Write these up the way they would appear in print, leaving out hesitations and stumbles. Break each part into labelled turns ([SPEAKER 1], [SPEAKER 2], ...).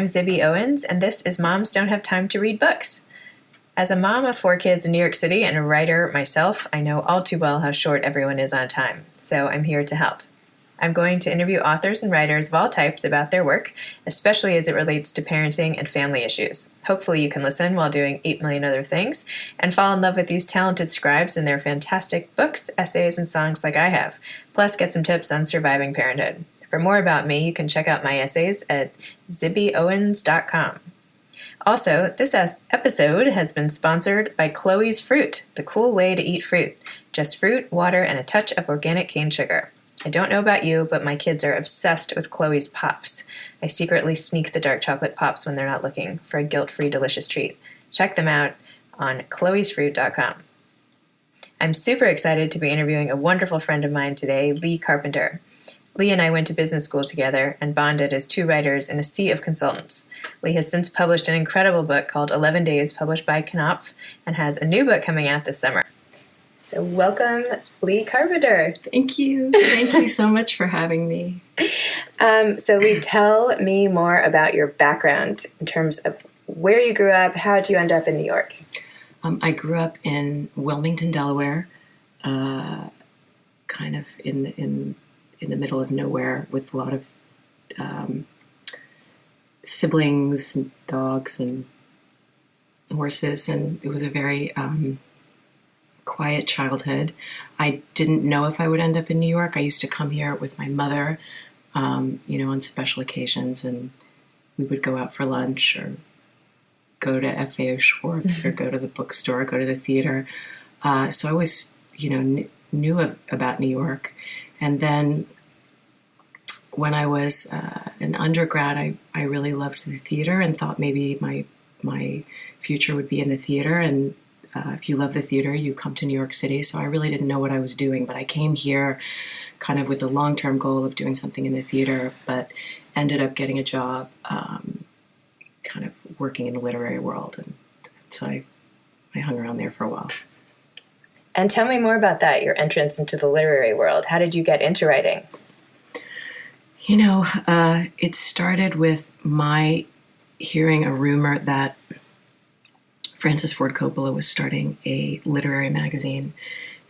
[SPEAKER 1] I'm Zibby Owens, and this is Moms Don't Have Time to Read Books. As a mom of 4 kids in New York City and a writer myself, I know all too well how short everyone is on time, so I'm here to help. I'm going to interview authors and writers of all types about their work, especially as it relates to parenting and family issues. Hopefully you can listen while doing 8 million other things and fall in love with these talented scribes and their fantastic books, essays, and songs like I have, plus get some tips on surviving parenthood. For more about me, you can check out my essays at zibbyowens.com. Also, this episode has been sponsored by Chloe's Fruit, the cool way to eat fruit. Just fruit, water, and a touch of organic cane sugar. I don't know about you, but my kids are obsessed with Chloe's Pops. I secretly sneak the dark chocolate Pops when they're not looking for a guilt-free delicious treat. Check them out on chloesfruit.com. I'm super excited to be interviewing a wonderful friend of mine today, Lea Carpenter. Lea and I went to business school together and bonded as 2 writers in a sea of consultants. Lea has since published an incredible book called 11 Days, published by Knopf, and has a new book coming out this summer. So welcome, Lea Carpenter.
[SPEAKER 2] Thank you. Thank you so much for having me.
[SPEAKER 1] So Lea, tell me more about your background in terms of where you grew up. How did you end up in New York?
[SPEAKER 2] I grew up in Wilmington, Delaware, kind of in the middle of nowhere with a lot of siblings and dogs and horses, and it was a very quiet childhood. I didn't know if I would end up in New York. I used to come here with my mother, on special occasions, and we would go out for lunch or go to FAO Schwartz or go to the bookstore, go to the theater. So I always, knew about New York. And then when I was an undergrad, I really loved the theater and thought maybe my future would be in the theater. And if you love the theater, you come to New York City. So I really didn't know what I was doing, but I came here kind of with the long-term goal of doing something in the theater, but ended up getting a job kind of working in the literary world. And so I hung around there for a while.
[SPEAKER 1] And tell me more about that, your entrance into the literary world. How did you get into writing?
[SPEAKER 2] It started with my hearing a rumor that Francis Ford Coppola was starting a literary magazine,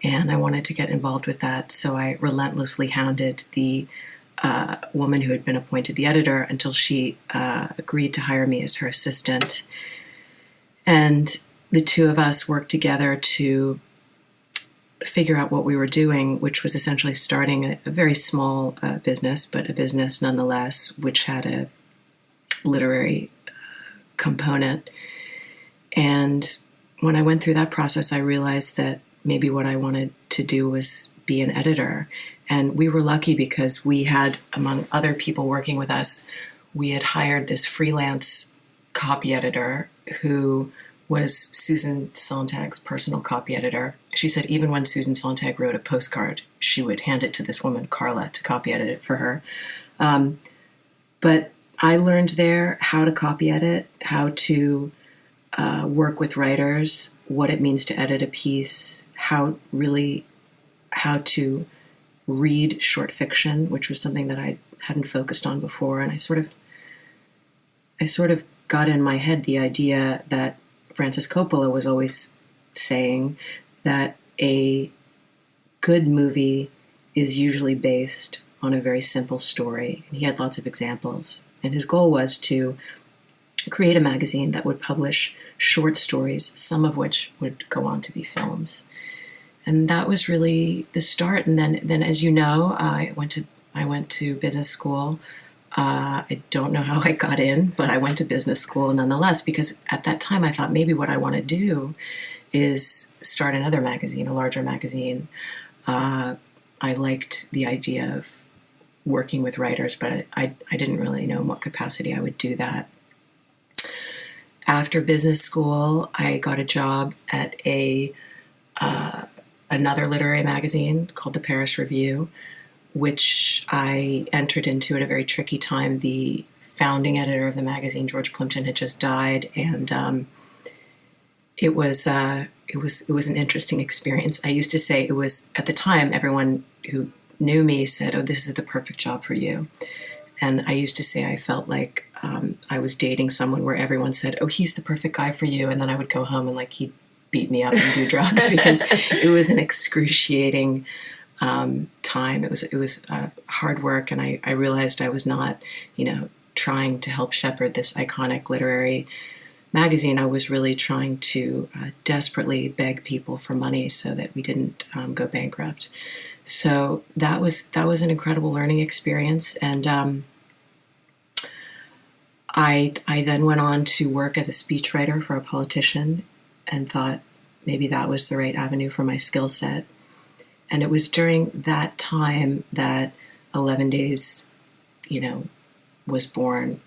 [SPEAKER 2] and I wanted to get involved with that. So I relentlessly hounded the woman who had been appointed the editor until she agreed to hire me as her assistant. And the two of us worked together to figure out what we were doing, which was essentially starting a very small business, but a business nonetheless, which had a literary component. And when I went through that process, I realized that maybe what I wanted to do was be an editor. And we were lucky because we had, among other people working with us, we had hired this freelance copy editor who was Susan Sontag's personal copy editor. She said even when Susan Sontag wrote a postcard, she would hand it to this woman, Carla, to copy edit it for her. But I learned there how to copy edit, how to work with writers, what it means to edit a piece, how to read short fiction, which was something that I hadn't focused on before. And I sort of got in my head the idea that Francis Coppola was always saying that a good movie is usually based on a very simple story. And he had lots of examples. And his goal was to create a magazine that would publish short stories, some of which would go on to be films. And that was really the start. And then as you know, I went to business school. I don't know how I got in, but I went to business school nonetheless, because at that time I thought maybe what I want to do is start another magazine, a larger magazine. I liked the idea of working with writers, but I didn't really know in what capacity I would do that. After business school, I got a job at another literary magazine called the Paris Review, which I entered into at a very tricky time. The founding editor of the magazine, George Plimpton, had just died, and it was an interesting experience. I used to say it was, at the time, everyone who knew me said, "Oh, this is the perfect job for you." And I used to say I felt like I was dating someone where everyone said, "Oh, he's the perfect guy for you," and then I would go home and like he'd beat me up and do drugs because it was an excruciating time. It was hard work, and I realized I was not, trying to help shepherd this iconic literary magazine. I was really trying to desperately beg people for money so that we didn't go bankrupt. So that was an incredible learning experience, and I then went on to work as a speechwriter for a politician, and thought maybe that was the right avenue for my skill set. And it was during that time that 11 Days, was born.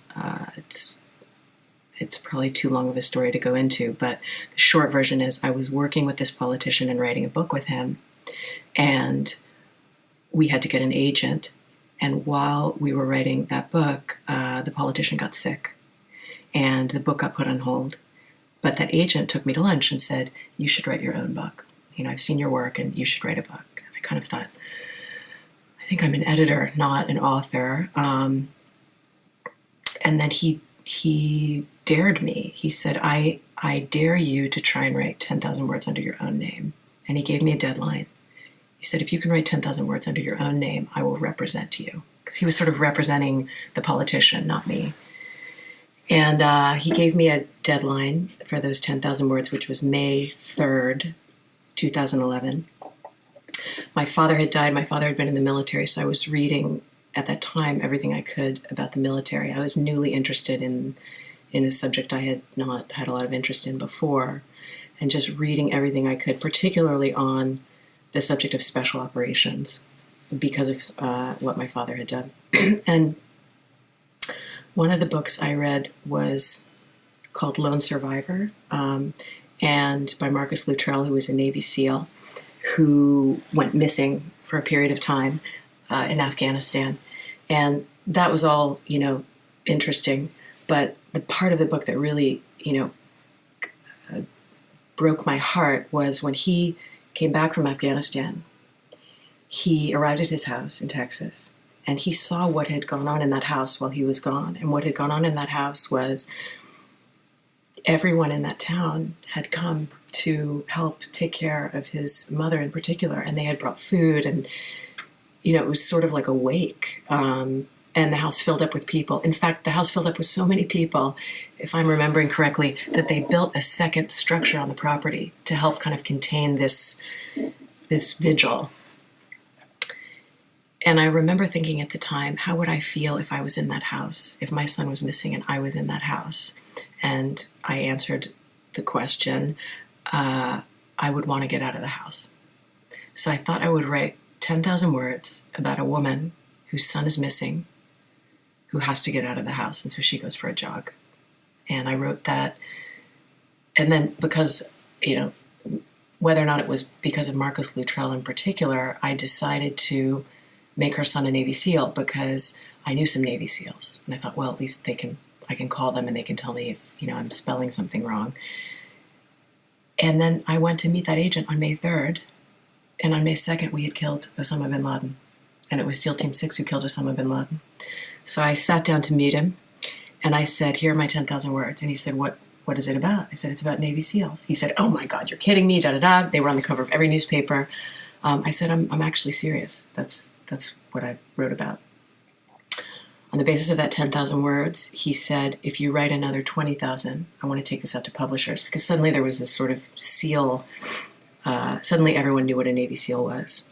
[SPEAKER 2] It's probably too long of a story to go into, but the short version is I was working with this politician and writing a book with him, and we had to get an agent. And while we were writing that book, the politician got sick, and the book got put on hold. But that agent took me to lunch and said, "You should write your own book. I've seen your work, and you should write a book." And I kind of thought, I think I'm an editor, not an author. And then he dared me. He said, I dare you to try and write 10,000 words under your own name. And he gave me a deadline. He said, if you can write 10,000 words under your own name, I will represent you. Because he was sort of representing the politician, not me. And he gave me a deadline for those 10,000 words, which was May 3rd, 2011. My father had died. My father had been in the military, so I was reading at that time everything I could about the military. I was newly interested in a subject I had not had a lot of interest in before, and just reading everything I could, particularly on the subject of special operations, because of what my father had done. And one of the books I read was called Lone Survivor, and by Marcus Luttrell, who was a Navy SEAL, who went missing for a period of time in Afghanistan. And that was all, interesting. But the part of the book that really, broke my heart was when he came back from Afghanistan. He arrived at his house in Texas, and he saw what had gone on in that house while he was gone. And what had gone on in that house was everyone in that town had come to help take care of his mother in particular, and they had brought food, and it was sort of like a wake, and the house filled up with people. In fact, the house filled up with so many people, if I'm remembering correctly, that they built a second structure on the property to help kind of contain this vigil. And I remember thinking at the time, how would I feel if I was in that house, if my son was missing and I was in that house? And I answered the question, I would want to get out of the house. So I thought I would write 10,000 words about a woman whose son is missing, who has to get out of the house, and so she goes for a jog. And I wrote that, and then because, whether or not it was because of Marcus Luttrell in particular, I decided to make her son a Navy SEAL because I knew some Navy SEALs. And I thought, well, at least I can call them and they can tell me if, I'm spelling something wrong. And then I went to meet that agent on May 3rd, and on May 2nd, we had killed Osama bin Laden. And it was SEAL Team 6 who killed Osama bin Laden. So I sat down to meet him, and I said, here are my 10,000 words. And he said, what is it about? I said, it's about Navy SEALs. He said, oh my God, you're kidding me, da-da-da. They were on the cover of every newspaper. I said, I'm actually serious. That's what I wrote about. On the basis of that 10,000 words, he said, if you write another 20,000, I want to take this out to publishers. Because suddenly there was this sort of SEAL, suddenly everyone knew what a Navy SEAL was.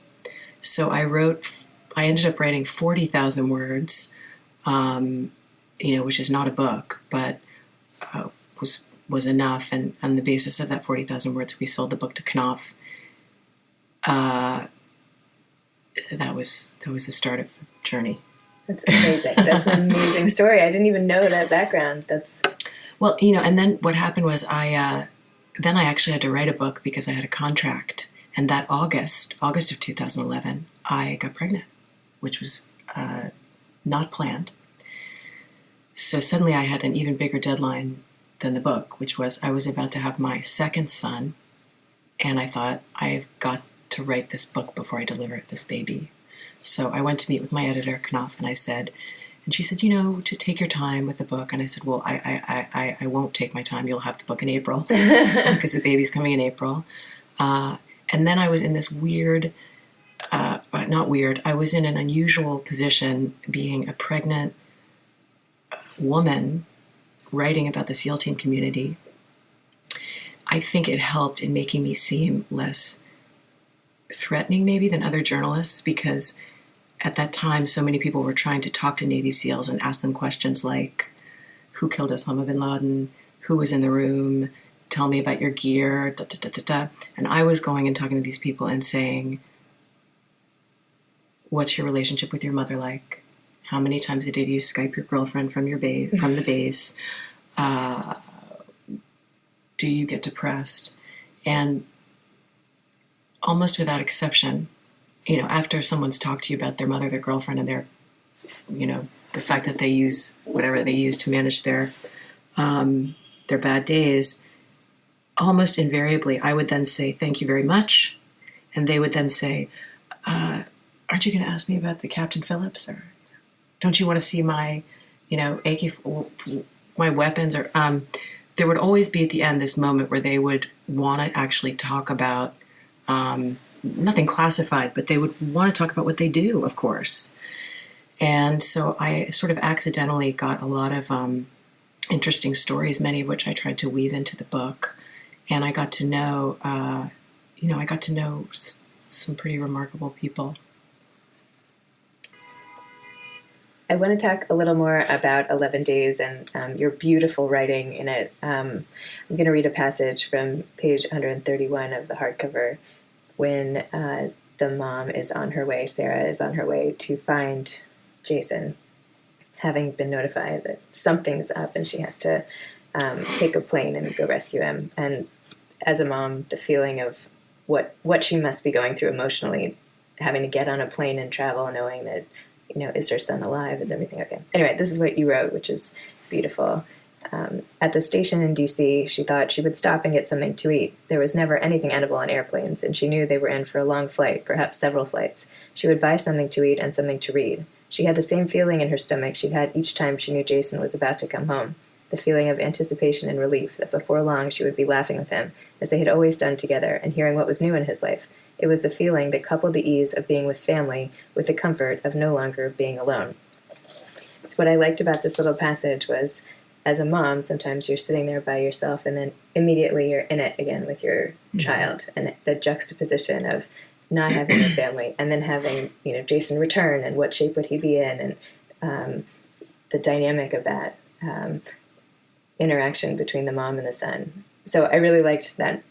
[SPEAKER 2] So I ended up writing 40,000 words, which is not a book, but was enough. And on the basis of that 40,000 words, we sold the book to Knopf. That was the start of the journey.
[SPEAKER 1] That's amazing. That's an amazing story. I didn't even know that background.
[SPEAKER 2] Well, and then what happened was I actually had to write a book because I had a contract. And that August of 2011, I got pregnant, which was not planned. So suddenly I had an even bigger deadline than the book, which was I was about to have my second son. And I thought, I've got to write this book before I deliver this baby. So I went to meet with my editor, Knopf, and I said, And she said, you know, to take your time with the book. And I said, well, I won't take my time. You'll have the book in April because the baby's coming in April. And then I was in this weird, not weird, I was in an unusual position being a pregnant woman writing about the SEAL team community. I think it helped in making me seem less threatening maybe than other journalists, because at that time so many people were trying to talk to Navy SEALs and ask them questions like, who killed Osama bin Laden? Who was in the room? Tell me about your gear, da, da, da, da, da. And I was going and talking to these people and saying, what's your relationship with your mother like? How many times a day do you Skype your girlfriend from from the base? Do you get depressed? And almost without exception, you know, after someone's talked to you about their mother, their girlfriend, and their, you know, the fact that they use whatever they use to manage their bad days, almost invariably, I would then say, thank you very much. And they would then say, aren't you going to ask me about the Captain Phillips? Or don't you want to see my, you know, my weapons? Or there would always be at the end this moment where they would want to actually talk about nothing classified, but they would want to talk about what they do, of course. And so I sort of accidentally got a lot of interesting stories, many of which I tried to weave into the book. And I got to know, some pretty remarkable people.
[SPEAKER 1] I want to talk a little more about 11 Days and your beautiful writing in it. I'm going to read a passage from page 131 of the hardcover when the mom is on her way, Sarah is on her way to find Jason, having been notified that something's up and she has to take a plane and go rescue him. And as a mom, the feeling of what she must be going through emotionally, having to get on a plane and travel, knowing that, you know, is her son alive? Is everything okay? Anyway, this is what you wrote, which is beautiful. At the station in D.C., she thought she would stop and get something to eat. There was never anything edible on airplanes, and she knew they were in for a long flight, perhaps several flights. She would buy something to eat and something to read. She had the same feeling in her stomach she'd had each time she knew Jason was about to come home, the feeling of anticipation and relief that before long she would be laughing with him, as they had always done together, and hearing what was new in his life. It was the feeling that coupled the ease of being with family with the comfort of no longer being alone. So what I liked about this little passage was, as a mom, sometimes you're sitting there by yourself and then immediately you're in it again with your child, and the juxtaposition of not having a family and then having, you know, Jason return and what shape would he be in, and the dynamic of that interaction between the mom and the son. So I really liked that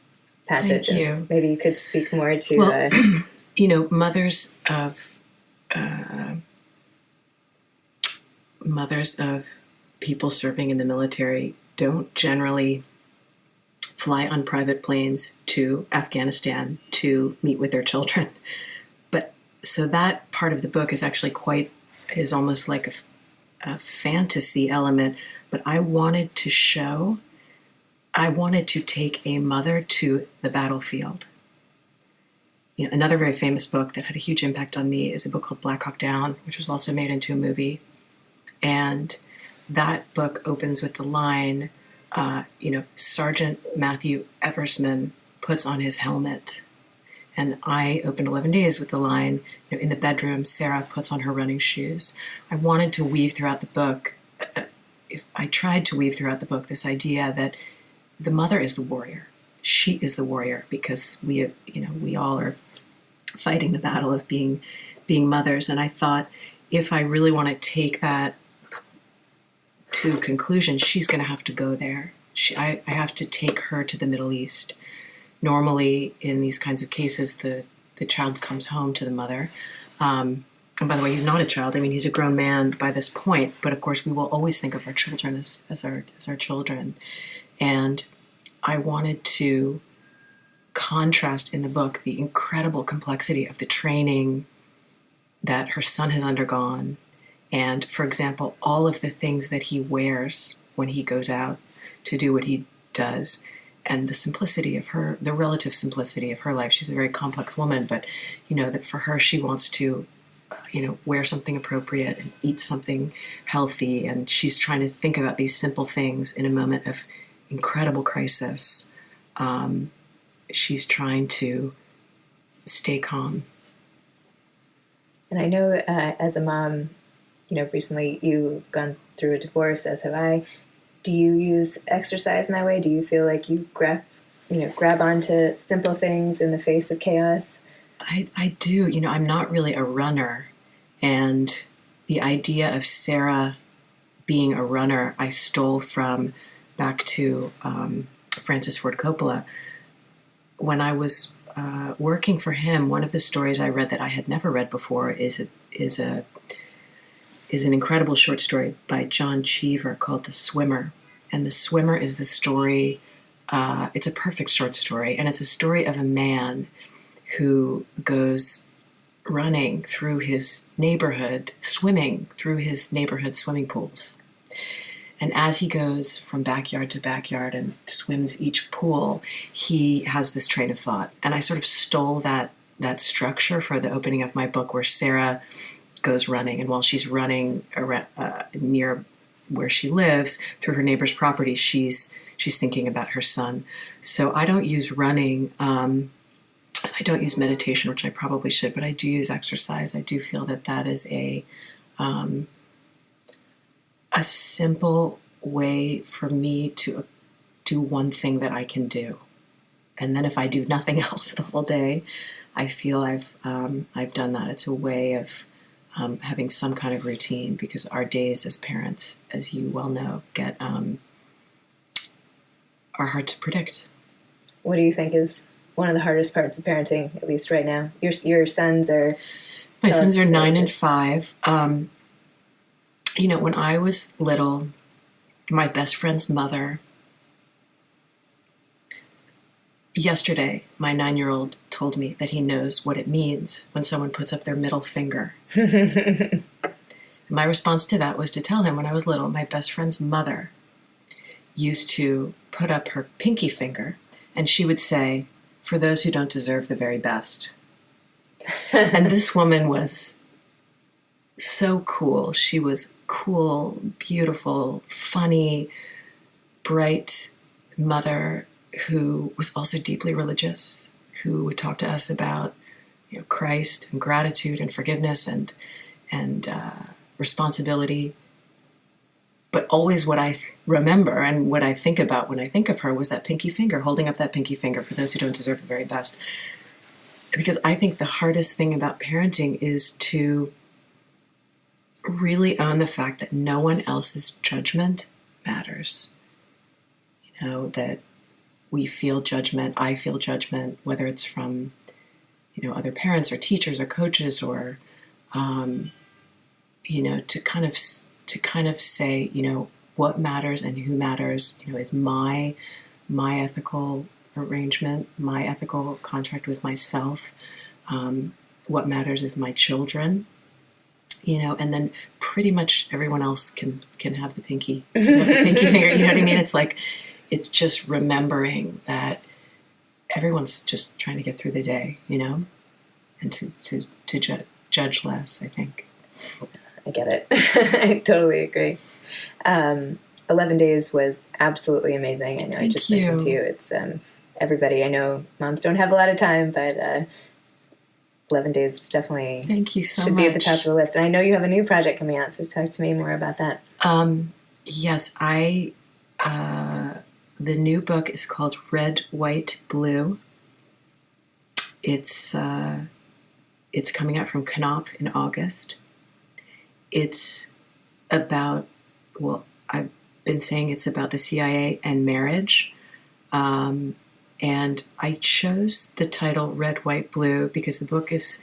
[SPEAKER 1] passage.
[SPEAKER 2] Thank you.
[SPEAKER 1] Maybe you could speak more to...
[SPEAKER 2] Well, you know, mothers of people serving in the military don't generally fly on private planes to Afghanistan to meet with their children. But so that part of the book is actually is almost like a fantasy element. But I wanted to take a mother to the battlefield. You know, another very famous book that had a huge impact on me is a book called Black Hawk Down, which was also made into a movie. And that book opens with the line, Sergeant Matthew Eversman puts on his helmet. And I opened 11 Days with the line, you know, in the bedroom, Sarah puts on her running shoes. I wanted to weave throughout the book, this idea that the mother is the warrior. She is the warrior because we all are fighting the battle of being mothers. And I thought, if I really want to take that to conclusion, she's going to have to go there. I have to take her to the Middle East. Normally, in these kinds of cases, the child comes home to the mother. And by the way, he's not a child. I mean, he's a grown man by this point. But of course, we will always think of our children as our children. And I wanted to contrast in the book the incredible complexity of the training that her son has undergone. And, for example, all of the things that he wears when he goes out to do what he does, and the relative simplicity of her life. She's a very complex woman, but, you know, that for her, she wants to wear something appropriate and eat something healthy. And she's trying to think about these simple things in a moment of incredible crisis. She's trying to stay calm.
[SPEAKER 1] And I know as a mom, recently you've gone through a divorce, as have I. Do you use exercise in that way? Do you feel like you grab onto simple things in the face of chaos?
[SPEAKER 2] I do. I'm not really a runner. And the idea of Sarah being a runner, I stole from back to Francis Ford Coppola. When I was working for him, one of the stories I read that I had never read before is an incredible short story by John Cheever called The Swimmer. And The Swimmer is the story, it's a perfect short story, and it's a story of a man who goes running through his neighborhood, swimming through his neighborhood swimming pools. And as he goes from backyard to backyard and swims each pool, he has this train of thought. And I sort of stole that structure for the opening of my book, where Sarah goes running, and while she's running around, near where she lives through her neighbor's property, she's thinking about her son. So I don't use running. I don't use meditation, which I probably should, but I do use exercise. I do feel that is a simple way for me to do one thing that I can do. And then if I do nothing else the whole day, I feel I've done that. It's a way of having some kind of routine, because our days as parents, as you well know, are hard to predict.
[SPEAKER 1] What do you think is one of the hardest parts of parenting, at least right now? Your sons are...
[SPEAKER 2] My sons are 9 and 5. When I was little, my best friend's mother... Yesterday, my 9-year-old told me that he knows what it means when someone puts up their middle finger. My response to that was to tell him, when I was little, my best friend's mother used to put up her pinky finger, and she would say, "For those who don't deserve the very best." And this woman was so cool. She was cool, beautiful, funny, bright mother who was also deeply religious, who would talk to us about Christ and gratitude and forgiveness and responsibility. But always what I remember and what I think about when I think of her was that pinky finger, holding up that pinky finger for those who don't deserve the very best. Because I think the hardest thing about parenting is to really own the fact that no one else's judgment matters. That we feel judgment, I feel judgment, whether it's from, other parents or teachers or coaches or, to kind of say, what matters and who matters, is my ethical arrangement, my ethical contract with myself. What matters is my children, and then pretty much everyone else can have the pinky, the pinky finger. You know what I mean? It's like, it's just remembering that everyone's just trying to get through the day, and to judge less, I think.
[SPEAKER 1] I get it. I totally agree. 11 Days was absolutely amazing. I know I just mentioned to you, it's everybody. I know moms don't have a lot of time, but 11 Days is definitely...
[SPEAKER 2] Thank you so
[SPEAKER 1] should
[SPEAKER 2] much.
[SPEAKER 1] Be at the top of the list. And I know you have a new project coming out, so talk to me more about that.
[SPEAKER 2] Yes, the new book is called Red, White, Blue. It's coming out from Knopf in August. It's about, I've been saying it's about the CIA and marriage. And I chose the title Red, White, Blue because the book is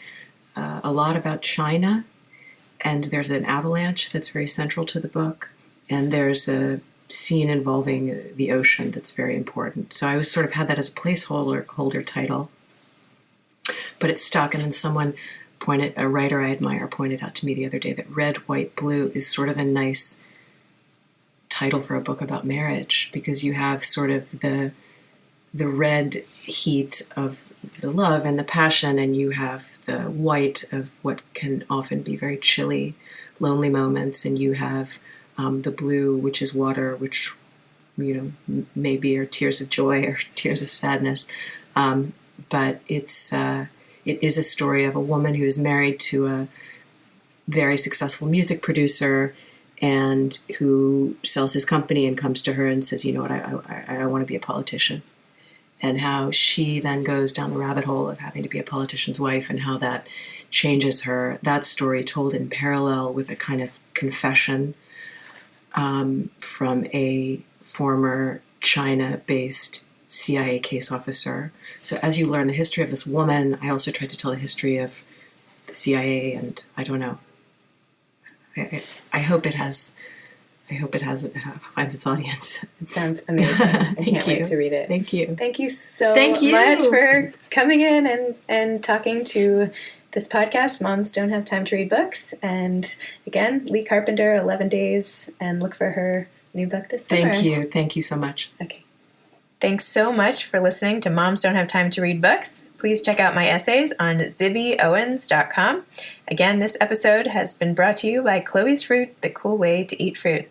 [SPEAKER 2] a lot about China. And there's an avalanche that's very central to the book. And there's a scene involving the ocean that's very important. So I was sort of had that as a placeholder title, but it stuck. And then a writer I admire pointed out to me the other day that Red, White, Blue is sort of a nice title for a book about marriage, because you have sort of the red heat of the love and the passion, and you have the white of what can often be very chilly, lonely moments, and you have the blue, which is water, which maybe are tears of joy or tears of sadness. But it is a story of a woman who is married to a very successful music producer and who sells his company and comes to her and says, you know what, I want to be a politician. And how she then goes down the rabbit hole of having to be a politician's wife and how that changes her. That story told in parallel with a kind of confession from a former China-based CIA case officer. So as you learn the history of this woman, I also tried to tell the history of the CIA, and I don't know. I hope it finds its audience.
[SPEAKER 1] It sounds amazing. I can't wait to read it.
[SPEAKER 2] Thank you.
[SPEAKER 1] Thank you so much for coming in and talking to this podcast, Moms Don't Have Time to Read Books. And again, Lea Carpenter, 11 Days, and look for her new book this summer.
[SPEAKER 2] Thank you. Thank you so much.
[SPEAKER 1] Okay. Thanks so much for listening to Moms Don't Have Time to Read Books. Please check out my essays on zibbyowens.com. Again, this episode has been brought to you by Chloe's Fruit, the cool way to eat fruit.